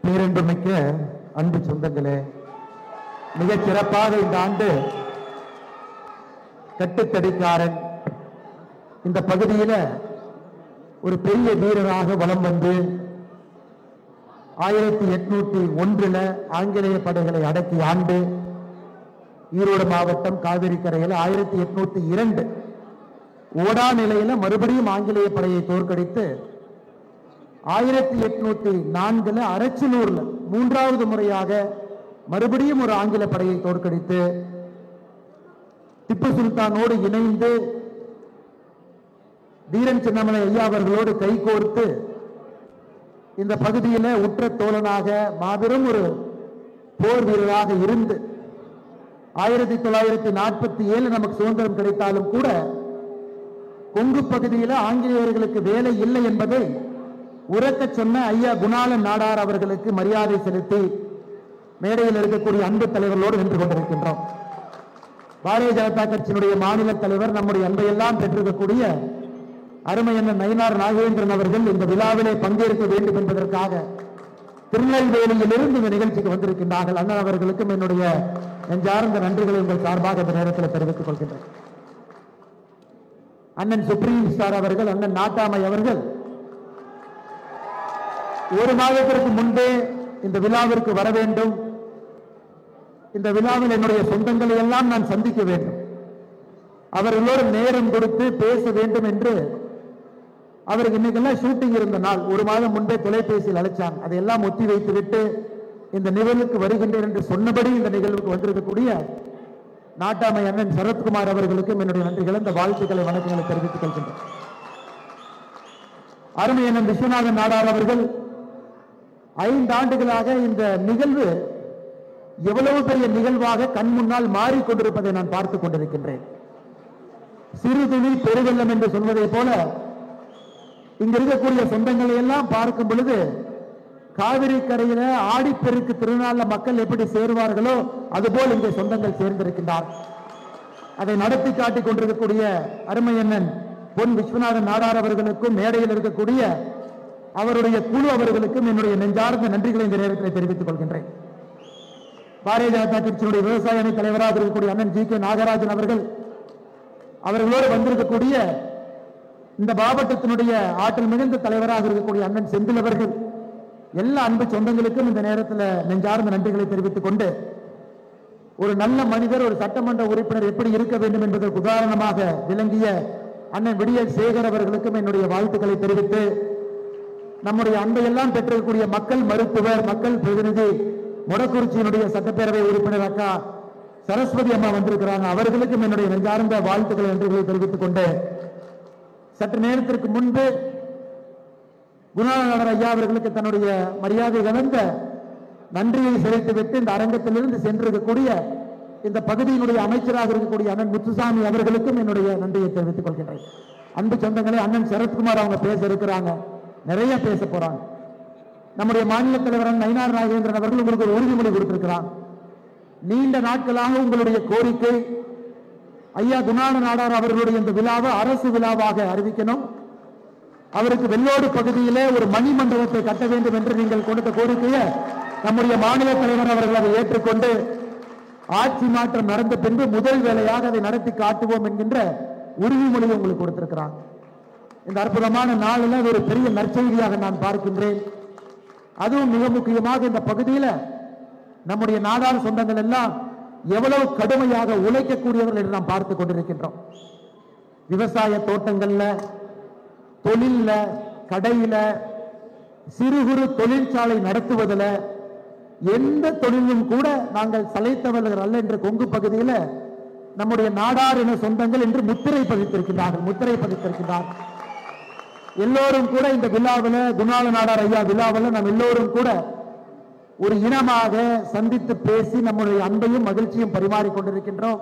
பேரன்புமிக்க அன்பு சொந்தங்களே, மிகச் சிறப்பாக இந்த ஆண்டு கட்டுத்தடிக்காரன் இந்த பகுதியில் ஒரு பெரிய வீரராக வலம் வந்து 1801 ஆங்கிலேய படைகளை அடக்கி ஆண்டு ஈரோடு மாவட்டம் காவிரி கரையில் 1802 ஓடா நிலையில மறுபடியும் ஆங்கிலேய படையை தோற்கடித்து 1804 அரச்சலூர்ல மூன்றாவது முறையாக மறுபடியும் ஒரு ஆங்கில படையை தோற்கடித்து திப்பு சுல்தானோடு இணைந்து தீரன் சின்னமலை ஐயா அவர்களோடு கைகோர்த்து இந்த பகுதியில் உற்ற தோழனாக மாபெரும் ஒரு போர் வீரராக இருந்து 1947 நமக்கு சுதந்திரம் கிடைத்தாலும் கூட கொங்கு பகுதியில் ஆங்கிலேயர்களுக்கு வேலை இல்லை என்பதை உரக்க சொன்ன ஐயா குணாளன் நாடார் அவர்களுக்கு மரியாதை செலுத்தி மேடையில் இருக்கக்கூடிய அன்பு தலைவர்களோடு நின்று கொண்டிருக்கின்றோம். பாரதிய ஜனதா கட்சியினுடைய மாநில தலைவர், நம்முடைய அன்பையெல்லாம் பெற்றிருக்கக்கூடிய அருமையண்ணன் நயினார் நாகேந்திரன் அவர்கள் இந்த விழாவிலே பங்கேற்க வேண்டும் என்பதற்காக திருநெல்வேலியிலிருந்து இந்த நிகழ்ச்சிக்கு வந்திருக்கின்றார்கள். அண்ணன் அவர்களுக்கும் என்னுடைய நெஞ்சார்ந்த நன்றிகளை உங்கள் சார்பாக இந்த நேரத்தில் தெரிவித்துக் கொள்கின்றனர். அண்ணன் சுப்ரீம் ஸ்டார் அவர்கள், அண்ணன் நாட்டாமை அவர்கள் ஒரு மாதத்திற்கு முன்பே இந்த விழாவிற்கு வர வேண்டும், இந்த விழாவில் என்னுடைய சொந்தங்களை எல்லாம் நான் சந்திக்க வேண்டும், அவர்களோடு நேரம் கொடுத்து பேச வேண்டும் என்று அவருக்கு இன்னைக்கெல்லாம் ஷூட்டிங் இருந்த நாள் ஒரு மாதம் முன்பே தொலைபேசியில் அழைச்சாங்க. அதையெல்லாம் ஒத்தி வைத்து விட்டு இந்த நிகழ்வுக்கு வருகின்றேன் என்று சொன்னபடி இந்த நிகழ்வுக்கு வந்திருக்கக்கூடிய நாட்டாமை அண்ணன் சரத்குமார் அவர்களுக்கும் என்னுடைய நன்றிகளை, இந்த வாழ்த்துக்களை, வணக்கங்களை தெரிவித்துக் கொள்கின்றேன். அருமை அண்ணன் விஸ்வநாதன் நாடார் அவர்கள் 5 ஆண்டுகளாக இந்த நிகழ்வு எவ்வளவு பெரிய நிகழ்வாக கண் முன்னால் மாறிக்கொண்டிருப்பதை நான் பார்த்துக் கொண்டிருக்கின்றேன். சிறு துளி பெருவெள்ளம் என்று சொல்வதை போல இங்க இருக்கக்கூடிய சொந்தங்களை எல்லாம் பார்க்கும் பொழுது காவிரி கரையில ஆடிப்பெருக்கு திருநாள்ல மக்கள் எப்படி சேருவார்களோ அதுபோல் இங்கே சொந்தங்கள் சேர்ந்திருக்கின்றார். அதை நடத்தி காட்டிக் கொண்டிருக்கக்கூடிய அருமையண்ணன் பொன் விஸ்வநாதன் நாடார் அவர்களுக்கும் மேடையில் இருக்கக்கூடிய அவருடைய குழு அவர்களுக்கும் என்னுடைய நெஞ்சார்ந்த நன்றிகளை இந்த நேரத்தில் தெரிவித்துக் கொள்கின்றேன். பாரதிய ஜனதா கட்சியினுடைய விவசாய அணி தலைவராக இருக்கக்கூடிய அண்ணன் ஜி கே நாகராஜன் அவர்களோடு வந்திருக்கக்கூடிய இந்த மாவட்டத்தினுடைய ஆற்றல் மிகுந்த தலைவராக இருக்கக்கூடிய அண்ணன் செந்தில் அவர்கள், எல்லா அன்பு சொந்தங்களுக்கும் இந்த நேரத்தில் நெஞ்சார்ந்த நன்றிகளை தெரிவித்துக் கொண்டு, ஒரு நல்ல மனிதர், ஒரு சட்டமன்ற உறுப்பினர் எப்படி இருக்க வேண்டும் என்பதற்கு உதாரணமாக விளங்கிய அண்ணன் விடியல் சேகர் அவர்களுக்கும் என்னுடைய வாழ்த்துக்களை தெரிவித்து, நம்முடைய அன்பையெல்லாம் பெற்றிருக்கக்கூடிய மக்கள் மருத்துவர், மக்கள் பிரதிநிதி, மொடக்குறிச்சியினுடைய சட்டப்பேரவை உறுப்பினர் அக்கா சரஸ்வதி அம்மா வந்திருக்கிறாங்க, அவர்களுக்கும் என்னுடைய நெஞ்சார்ந்த வாழ்த்துக்களை, நன்றிகளை தெரிவித்துக் கொண்டு, சற்று நேரத்திற்கு முன்பு குணாளன் ஐயா அவர்களுக்கு தன்னுடைய மரியாதை கலந்த நன்றியை செலுத்திவிட்டு இந்த அரங்கத்திலிருந்து சென்றிருக்கக்கூடிய இந்த பகுதியினுடைய அமைச்சராக இருக்கக்கூடிய அண்ணன் முத்துசாமி அவர்களுக்கும் என்னுடைய நன்றியை தெரிவித்துக் கொள்கின்றேன். அன்பு சொந்தங்களே, அண்ணன் சரத்குமார் அவங்க பேச இருக்கிறாங்க, நிறைய பேச போறாங்க. நம்முடைய மாநில தலைவர் நயினார் நாகேந்திரன் அவர்கள் உங்களுக்கு ஒரு உறுதிமொழி கொடுத்திருக்கிறார். நீண்ட நாட்களாக உங்களுடைய கோரிக்கை ஐயா குணாளன் நாடார் அவர்களுடைய இந்த விழாவை அரசு விழாவாக அறிவிக்கணும், அவருக்கு வெள்ளோடு பகுதியிலே ஒரு மணி மண்டபத்தை கட்ட வேண்டும் என்று நீங்கள் கொடுத்த கோரிக்கையை நம்முடைய மாநில தலைவர் அவர்கள் அதை ஏற்றுக்கொண்டு ஆட்சி மாற்றம் நடந்த பின்பு முதல் வேலையாக அதை நடத்தி காட்டுவோம் என்கின்ற உறுதிமொழியை உங்களுக்கு கொடுத்திருக்கிறாங்க. இந்த அற்புதமான நாளில் ஒரு பெரிய நற்செய்தியாக நான் பார்க்கின்றேன். அதுவும் மிக முக்கியமாக இந்த பகுதியில் நம்முடைய நாடார் சொந்தங்கள் எல்லாம் எவ்வளவு கடுமையாக உழைக்கக்கூடியவர்கள் என்று நாம் பார்த்துக் கொண்டிருக்கின்றோம். விவசாய தோட்டங்கள்ல, தொழில, கடையில, சிறு குறு தொழிற்சாலை நடத்துவதில், எந்த தொழிலும் கூட நாங்கள் சளைத்தவர்கள் அல்ல என்று கொங்கு பகுதியில் நம்முடைய நாடார் என சொந்தங்கள் என்று முத்திரை பதித்திருக்கின்றார்கள். எல்லோரும் கூட இந்த விழாவில், குணாள நாடார் ஐயா விழாவில் நாம் எல்லோரும் கூட ஒரு இனமாக சந்தித்து பேசி நம்முடைய அன்பையும் மகிழ்ச்சியும் பரிமாறிக்கொண்டிருக்கின்றோம்.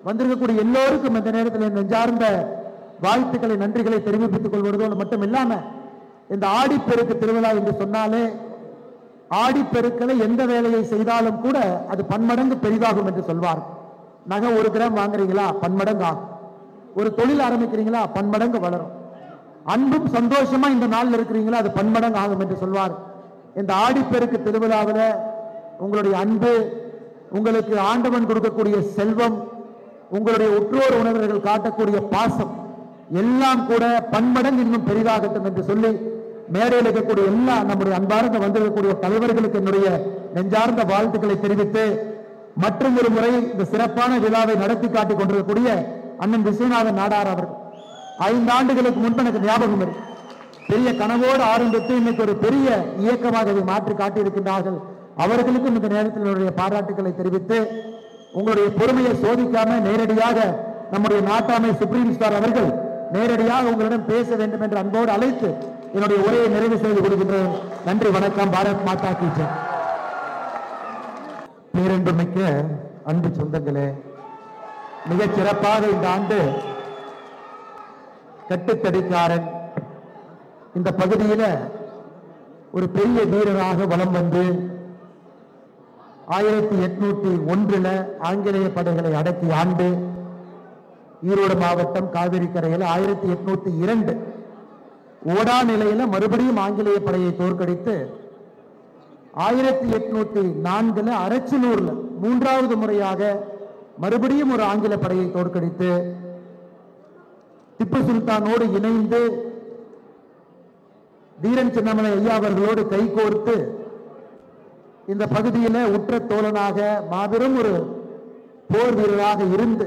வந்திருக்கக்கூடிய எல்லோருக்கும் இந்த நேரத்தில் நெஞ்சார்ந்த வாழ்த்துக்களை, நன்றிகளை தெரிவித்துக் கொள்வதோடு மட்டும் இல்லாம, இந்த ஆடிப்பெருக்கு திருவிழா என்று சொன்னாலே ஆடிப்பெருக்களை எந்த வேலையை செய்தாலும் கூட அது பன்மடங்கு பெரிதாகும் என்று சொல்வார். நகை 1 கிராம் வாங்குறீங்களா, பன்மடங்கு ஆகும். ஒரு தொழில் ஆரம்பிக்கிறீங்களா, பன்மடங்கு வளரும். அன்பும் சந்தோஷமா இந்த நாளில் இருக்கிறீங்களா, அது பன்மடங்கு ஆகும் என்று சொல்வார். இந்த ஆடிப்பெருக்கு திருவிழாவில் உங்களுடைய அன்பு, உங்களுக்கு ஆண்டவன் கொடுக்கக்கூடிய செல்வம், உங்களுடைய உற்றோர் உணர்வுகள் காட்டக்கூடிய பாசம் எல்லாம் கூட பன்மடங்கு இன்னும் பெரிதாகட்டும் என்று சொல்லி மேடையில் இருக்கக்கூடிய எல்லா நம்முடைய அன்பார்ந்த வந்திருக்கக்கூடிய தலைவர்களுக்கு என்னுடைய நெஞ்சார்ந்த வாழ்த்துக்களை தெரிவித்து மற்றும் ஒரு முறை இந்த சிறப்பான விழாவை நடத்தி காட்டிக் கொண்டிருக்கக்கூடிய அண்ணன் விஸ்வநாதன் நாடார் அவர்கள் 5 ஆண்டுகளுக்கு முன்பு எனக்கு ஞாபகம் இருக்கு. பெரிய கனவோடு ஆரம்பித்து இன்னைக்கு ஒரு பெரிய இயக்கமாக இதை மாற்றி காட்டியிருக்கின்றார்கள். அவர்களுக்கும் இந்த நேரத்தில் என்னுடைய பாராட்டுக்களை தெரிவித்து உங்களுடைய பொறுமையை சோதிக்காம நேரடியாக நம்முடைய நாட்டாமை சுப்ரீம் ஸ்டார் அவர்கள் நேரடியாக உங்களிடம் பேச வேண்டும் என்று அன்போடு அழைத்து என்னுடைய உரையை நிறைவு செய்து கொடுக்கின்றேன். நன்றி, வணக்கம். பாரத் மாதா கி ஜெய். பேரன்புமிக்க அன்பு சொந்தங்களே, மிகச் சிறப்பாக இந்த ஆண்டு கட்டுத்தடிக்காரன் இந்த பகுதியில ஒரு பெரிய வீரராக வலம் வந்து 1801 ஆங்கிலேய படைகளை அடக்கி ஆண்டு ஈரோடு மாவட்டம் காவிரி கரையில் 1802 ஓடா நிலையில மறுபடியும் ஆங்கிலேய படையை தோற்கடித்து 1804 அரச்சலூர்ல 3வது முறையாக மறுபடியும் ஒரு ஆங்கில படையை தோற்கடித்து திப்பு சுல்தானோடு இணைந்து தீரன் சின்னமலை ஐயா அவர்களோடு கைகோர்த்து இந்த பகுதியில உற்ற தோழனாக மாபெரும் ஒரு போர் வீரராக இருந்து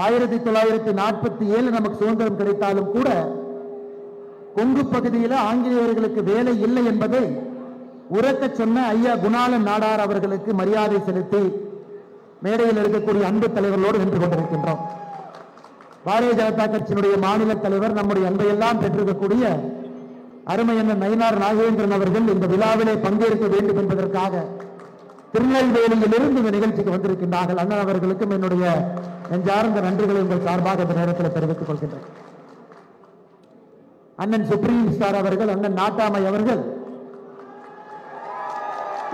1947 நமக்கு சுதந்திரம் கிடைத்தாலும் கூட கொங்கு பகுதியில் ஆங்கிலேயர்களுக்கு வேலை இல்லை என்பதை உரக்க சொன்ன ஐயா குணாளன் நாடார் அவர்களுக்கு மரியாதை செலுத்தி மேடையில் இருக்கக்கூடிய அன்பு தலைவர்களோடு நின்று கொண்டிருக்கின்றோம். பாரதிய ஜனதா கட்சியினுடைய மாநில தலைவர், நம்முடைய அன்பையெல்லாம் பெற்றிருக்கக்கூடிய அருமை அண்ணன் நயினார் நாகேந்திரன் அவர்கள் இந்த விழாவிலே பங்கேற்க வேண்டும் என்பதற்காக திருநெல்வேலியிலிருந்து இந்த நிகழ்ச்சிக்கு வந்திருக்கின்றார்கள். அண்ணன் அவர்களுக்கும் என்னுடைய நெஞ்சார்ந்த நன்றிகளை உங்கள் சார்பாக இந்த நேரத்தில் தெரிவித்துக் கொள்கின்றேன். அண்ணன் சுப்ரீம் ஸ்டார் அவர்கள், அண்ணன் நாட்டாமை அவர்கள்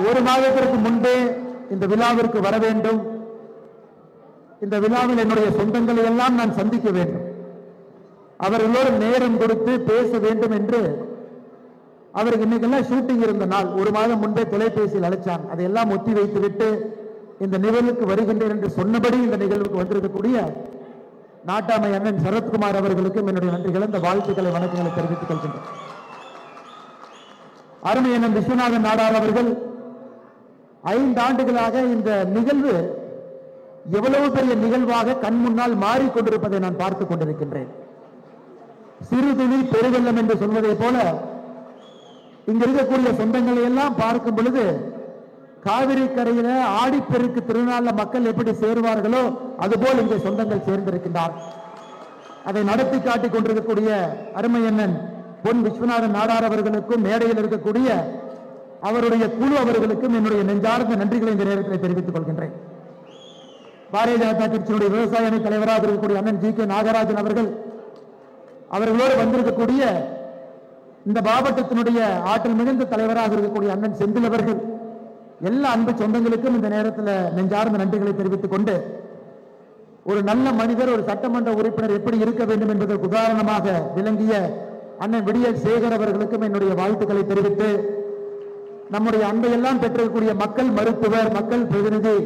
ஒரு மாதத்திற்கு முன்பே இந்த விழாவிற்கு வர வேண்டும், இந்த விழாவில் என்னுடைய சொந்தங்களை எல்லாம் நான் சந்திக்க வேண்டும், அவர்களோடு நேரம் கொடுத்து பேச வேண்டும் என்று அவருக்கு இன்னைக்கெல்லாம் ஷூட்டிங் இருந்த நாள் ஒரு மாதம் முன்பே தொலைபேசியில் அழைச்சாங்க. அதையெல்லாம் ஒத்தி வைத்து விட்டு இந்த நிகழ்வுக்கு வருகின்றேன் என்று சொன்னபடி இந்த நிகழ்வுக்கு வந்திருக்கக்கூடிய நாட்டாமை அண்ணன் சரத்குமார் அவர்களுக்கும் என்னுடைய நன்றிகளை, இந்த வாழ்த்துக்களை, வணக்கங்களை தெரிவித்துக் கொள்கின்றேன். அருமை அண்ணன் விஸ்வநாதன் நாடார் அவர்கள் 5 ஆண்டுகளாக இந்த நிகழ்வு எவ்வளவு பெரிய நிகழ்வாக கண் முன்னால் மாறிக்கொண்டிருப்பதை நான் பார்த்துக் கொண்டிருக்கின்றேன். சிறு துளி பெருவெள்ளம் என்று சொல்வதை போல இங்க இருக்கக்கூடிய சொந்தங்களை எல்லாம் பார்க்கும் பொழுது காவிரி கரையில ஆடிப்பெருக்கு திருநாள்ல மக்கள் எப்படி சேருவார்களோ அதுபோல் இங்கே சொந்தங்கள் சேர்ந்திருக்கின்றார். அதை நடத்தி காட்டிக் கொண்டிருக்கக்கூடிய அருமை அண்ணன் பொன் விஸ்வநாதன் நாடார் அவர்களுக்கும் மேடையில் இருக்கக்கூடிய அவருடைய குழு அவர்களுக்கும் என்னுடைய நெஞ்சார்ந்த நன்றிகளை இந்த நேரத்தில் தெரிவித்துக் கொள்கின்றேன். பாரதிய ஜனதா கட்சியினுடைய விவசாய அணி தலைவராக இருக்கக்கூடிய அண்ணன் ஜி கே நாகராஜன் அவர்களோடு வந்திருக்கக்கூடிய இந்த மாவட்டத்தினுடைய ஆற்றல் மிகுந்த தலைவராக இருக்கக்கூடிய அண்ணன் செந்தில் அவர்கள், எல்லா அன்பு சொந்தங்களுக்கும் இந்த நேரத்தில் நெஞ்சார்ந்த நன்றிகளை தெரிவித்துக் கொண்டு, ஒரு நல்ல மனிதர், ஒரு சட்டமன்ற உறுப்பினர் எப்படி இருக்க வேண்டும் என்பதற்கு உதாரணமாக விளங்கிய அண்ணன் விடியல் சேகர் அவர்களுக்கும் என்னுடைய வாழ்த்துக்களை தெரிவித்து, நம்முடைய அன்பையெல்லாம் பெற்றிருக்கக்கூடிய மக்கள் மருத்துவர், மக்கள் பிரதிநிதி,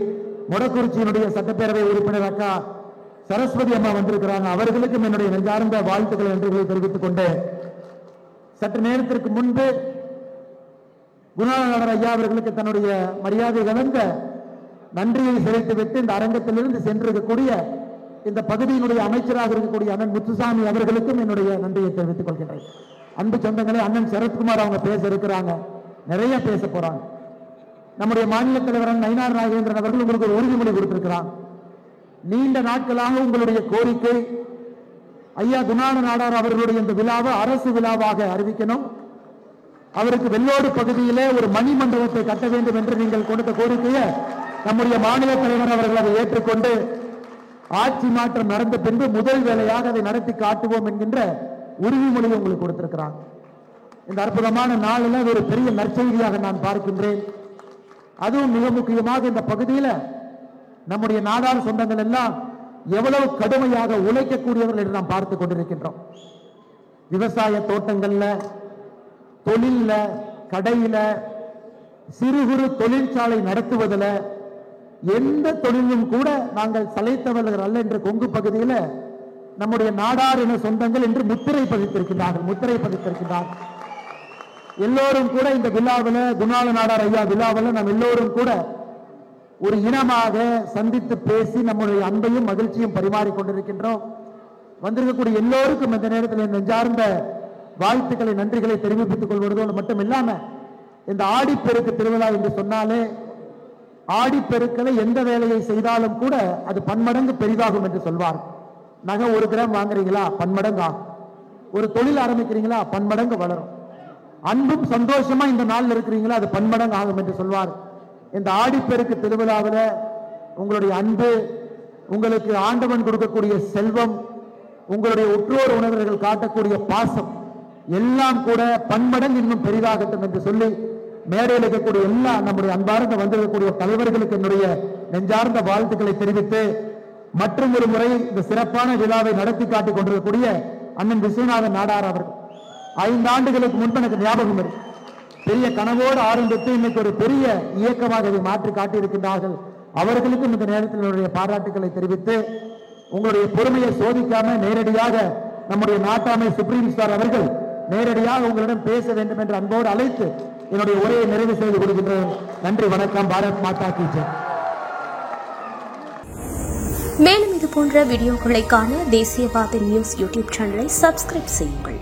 மொடக்குறிச்சியினுடைய சட்டப்பேரவை உறுப்பினர் அக்கா சரஸ்வதி அம்மா வந்திருக்கிறாங்க, அவர்களுக்கும் என்னுடைய நெஞ்சார்ந்த வாழ்த்துக்களை நன்றிகளை தெரிவித்துக் கொண்டு, சற்று நேரத்திற்கு முன்பு குணாளன் ஐயா அவர்களுக்கு தன்னுடைய மரியாதை கலந்த நன்றியை செலுத்திவிட்டு இந்த அரங்கத்திலிருந்து சென்றிருக்கக்கூடிய இந்த பகுதியினுடைய அமைச்சராக இருக்கக்கூடிய அண்ணன் முத்துசாமி அவர்களுக்கும் என்னுடைய நன்றியை தெரிவித்துக் கொள்கின்றேன். அன்பு சொந்தங்களே, அண்ணன் சரத்குமார் அவங்க பேச இருக்கிறாங்க, நிறைய பேச போறாங்க. நம்முடைய மாநில தலைவர் நயினார் நாகேந்திரன் அவர்கள் உங்களுக்கு ஒரு உறுதிமொழி கொடுத்திருக்கிறார். நீண்ட நாட்களாக உங்களுடைய கோரிக்கை ஐயா குணாளன் நாடார் அவர்களுடைய இந்த விழாவை அரசு விழாவாக அறிவிக்கணும், அவருக்கு வெள்ளோடு பகுதியிலே ஒரு மணி மண்டபத்தை கட்ட வேண்டும் என்று நீங்கள் கொடுத்த கோரிக்கையை நம்முடைய மாநில தலைவர் அவர்கள் அதை ஏற்றுக்கொண்டு ஆட்சி மாற்றம் நடந்த பின்பு முதல் வேலையாக அதை நடத்தி காட்டுவோம் என்கின்ற உறுதிமொழியை உங்களுக்கு கொடுத்திருக்கிறாங்க. இந்த அற்புதமான நாளில் ஒரு பெரிய நற்செய்தியாக நான் பார்க்கின்றேன். அதுவும் மிக முக்கியமாக இந்த பகுதியில் நம்முடைய நாடார் சொந்தங்கள் எல்லாம் எவ்வளவு கடுமையாக உழைக்கக்கூடியவர்கள் என்று நாம் பார்த்துக் கொண்டிருக்கின்றோம். விவசாய தோட்டங்கள்ல, தொழில்ல, கடையில, சிறு குறு தொழிற்சாலை நடத்துவதில் எந்த தொழிலும் கூட நாங்கள் சளைத்தவர்கள் அல்ல என்று கொங்கு பகுதியில் நம்முடைய நாடார் என சொந்தங்கள் என்று முத்திரை பதித்திருக்கிறார்கள். எல்லோரும் கூட இந்த விழாவில், குணாள நாடார் ஐயா விழாவில் நாம் எல்லோரும் கூட ஒரு இனமாக சந்தித்து பேசி நம்முடைய அன்பையும் மகிழ்ச்சியும் பரிமாறிக்கொண்டிருக்கின்றோம். வந்திருக்கக்கூடிய எல்லோருக்கும் இந்த நேரத்தில் நெஞ்சார்ந்த வாழ்த்துக்களை, நன்றிகளை தெரிவித்துக் கொள்வதோடு மட்டும் இல்லாம, இந்த ஆடிப்பெருக்கு திருவிழா என்று சொன்னாலே ஆடிப்பெருக்களை எந்த வேலையை செய்தாலும் கூட அது பன்மடங்கு பெரிதாகும் என்று சொல்வார். நகை 1 கிராம் வாங்குறீங்களா, பன்மடங்கு ஆகும். ஒரு தொழில் ஆரம்பிக்கிறீங்களா, பன்மடங்கு வளரும். அன்பும் சந்தோஷமா இந்த நாள் இருக்கிறீங்களா, அது பன்மடங்கு ஆகும் என்று சொல்வார். இந்த ஆடிப்பெருக்கு திருவிழாவில் உங்களுடைய அன்பு, உங்களுக்கு ஆண்டவன் கொடுக்கக்கூடிய செல்வம், உங்களுடைய உற்றோர் உணர்வுகள் காட்டக்கூடிய பாசம் எல்லாம் கூட பன்மடங்கு இன்னும் பெரிதாகட்டும் என்று சொல்லி மேடையில் இருக்கக்கூடிய எல்லா நம்முடைய அன்பார்ந்த வந்திருக்கக்கூடிய தலைவர்களுக்கு என்னுடைய நெஞ்சார்ந்த வாழ்த்துக்களை தெரிவித்து, மற்றும் ஒரு முறை இந்த சிறப்பான விழாவை நடத்தி காட்டிக் கொண்டிருக்கக்கூடிய அண்ணன் விஸ்வநாதன் நாடார் அவர்கள் 5 ஆண்டுகளுக்கு முன்பு எனக்கு ஞாபகம் இருக்கு, பெரிய கனவோடு ஆரம்பித்து இன்னைக்கு ஒரு பெரிய இயக்கமாக இதை மாற்றி காட்டியிருக்கின்றார்கள். அவர்களுக்கும் இந்த நேரத்தில் என்னுடைய பாராட்டுக்களை தெரிவித்து, உங்களுடைய பொறுமையை சோதிக்காம நேரடியாக நம்முடைய நாட்டாமை சுப்ரீம் ஸ்டார் அவர்கள் நேரடியாக உங்களிடம் பேச வேண்டும் என்று அன்போடு அழைத்து என்னுடைய உரையை நிறைவு செய்து கொடுக்கின்றேன். நன்றி, வணக்கம். பாரத் மாதா கி ஜெய். மேலும் இது போன்ற வீடியோக்களை காண தேசியவாத நியூஸ் யூடியூப் சேனலை சப்ஸ்கிரைப் செய்யுங்கள்.